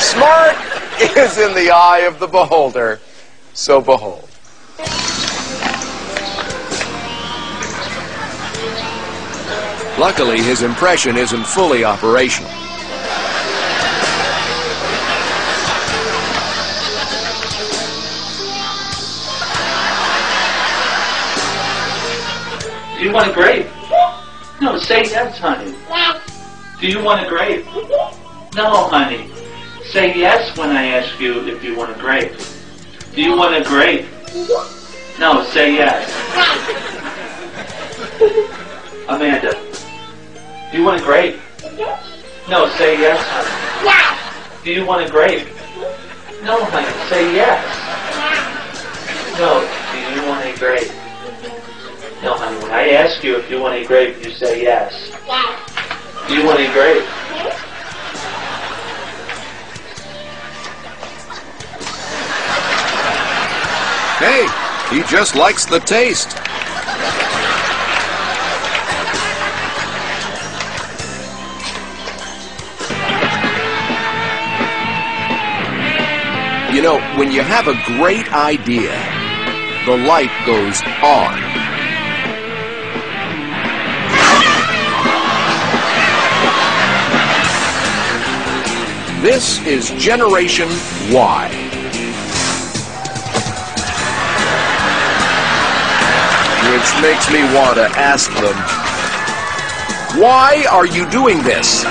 Smart is in the eye of the beholder, so behold. Luckily, his impression isn't fully operational. Do you want a grape? No, say yes, honey. Do you want a grape? No, honey. Say yes when I ask you if you want a grape. Do you want a grape? No, say yes. Amanda, do you want a grape? No, say yes, honey. Do you want a grape? No, honey, say yes. No, do you want a grape? No, honey, when I ask you if you want a grape, you say yes. Do you want a grape? Hey, he just likes the taste. You know, when you have a great idea, the light goes on. This is Generation Y. Which makes me want to ask them, why are you doing this?